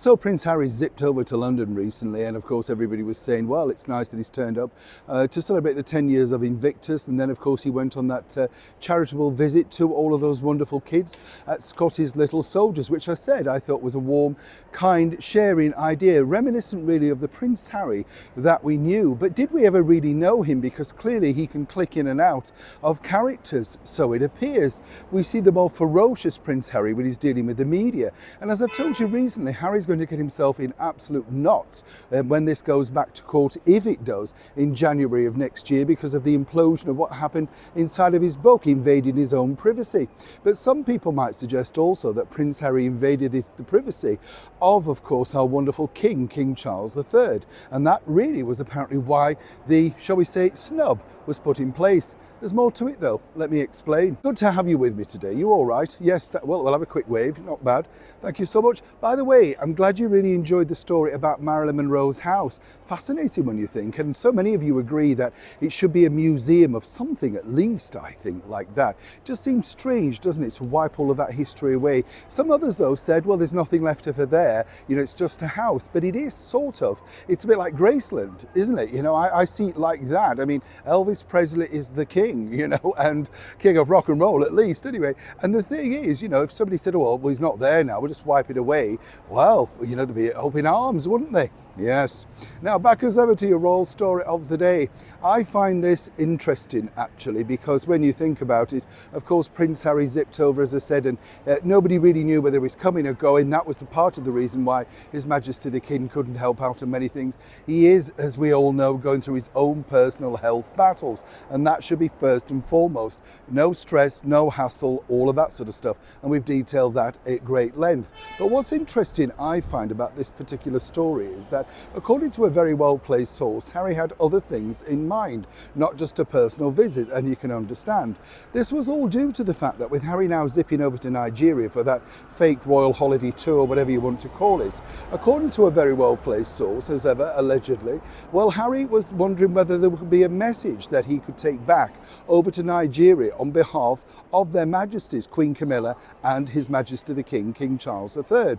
So Prince Harry zipped over to London recently, and of course everybody was saying, well, it's nice that he's turned up to celebrate the 10 years of Invictus, and then of course he went on that charitable visit to all of those wonderful kids at Scotty's Little Soldiers, which I said I thought was a warm, kind, sharing idea, reminiscent really of the Prince Harry that we knew. But did we ever really know him? Because clearly he can click in and out of characters, so it appears. We see the more ferocious Prince Harry when he's dealing with the media, and as I've told you recently, Harry's going to get himself in absolute knots when this goes back to court, if it does, in January of next year, because of the implosion of what happened inside of his book, invading his own privacy. But some people might suggest also that Prince Harry invaded the privacy of course, our wonderful King Charles III. And that really was apparently why the, shall we say, snub was put in place. There's more to it though, let me explain. Good to have you with me today. You all right? Yes, well, we'll have a quick wave, not bad. Thank you so much. By the way, I'm glad you really enjoyed the story about Marilyn Monroe's house. Fascinating when you think, and so many of you agree that it should be a museum of something at least, I think, like that. Just seems strange, doesn't it, to wipe all of that history away. Some others though said, well, there's nothing left of her there, you know, it's just a house, but it is sort of. It's a bit like Graceland, isn't it? You know, I see it like that. I mean, Elvis Presley is the king, you know, and king of rock and roll at least anyway. And the thing is, you know, if somebody said, oh, well, he's not there now, we'll just wipe it away, well, you know, they'd be open arms, wouldn't they? Yes. Now back us over to your royal story of the day. I find this interesting actually, because when you think about it, of course Prince Harry zipped over, as I said, and nobody really knew whether he was coming or going. That was the part of the reason why His Majesty the King couldn't help out on many things. He is, as we all know, going through his own personal health battles, and that should be first and foremost. No stress, no hassle, all of that sort of stuff, and we've detailed that at great length. But what's interesting I find about this particular story is that, according to a very well-placed source, Harry had other things in mind, not just a personal visit, and you can understand. This was all due to the fact that with Harry now zipping over to Nigeria for that fake royal holiday tour, whatever you want to call it, according to a very well-placed source, as ever, allegedly, well, Harry was wondering whether there would be a message that he could take back over to Nigeria on behalf of their Majesties, Queen Camilla and His Majesty the King, King Charles III.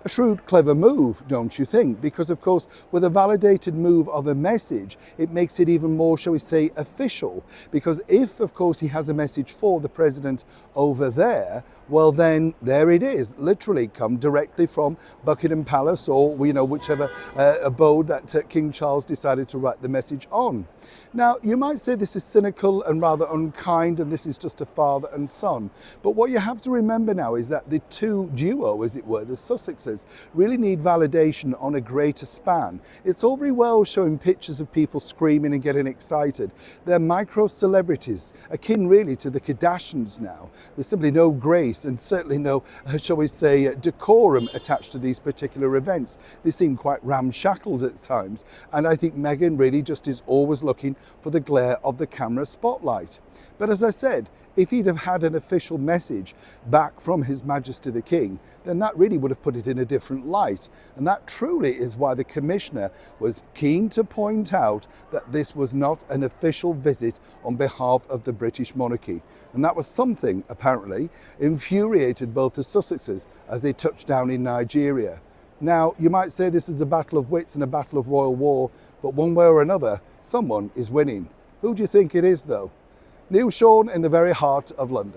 A shrewd, clever move, don't you think? Because, of course, with a validated move of a message, it makes it even more, shall we say, official. Because if, of course, he has a message for the president over there, well, then there it is, literally come directly from Buckingham Palace, or, you know, whichever abode that King Charles decided to write the message on. Now, you might say this is cynical and rather unkind, and this is just a father and son. But what you have to remember now is that the two duo, as it were, the Sussexes, really need validation on a greater span. It's all very well showing pictures of people screaming and getting excited. They're micro celebrities, akin really to the Kardashians now. There's simply no grace and certainly no, shall we say, decorum attached to these particular events. They seem quite ramshackled at times, and I think Meghan really just is always looking for the glare of the camera spotlight. But as I said, if he'd have had an official message back from His Majesty the King, then that really would have put it in a different light. And that truly is why the Commissioner was keen to point out that this was not an official visit on behalf of the British monarchy. And that was something, apparently, infuriated both the Sussexes as they touched down in Nigeria. Now, you might say this is a battle of wits and a battle of royal war, but one way or another, someone is winning. Who do you think it is, though? Neil Sean in the very heart of London.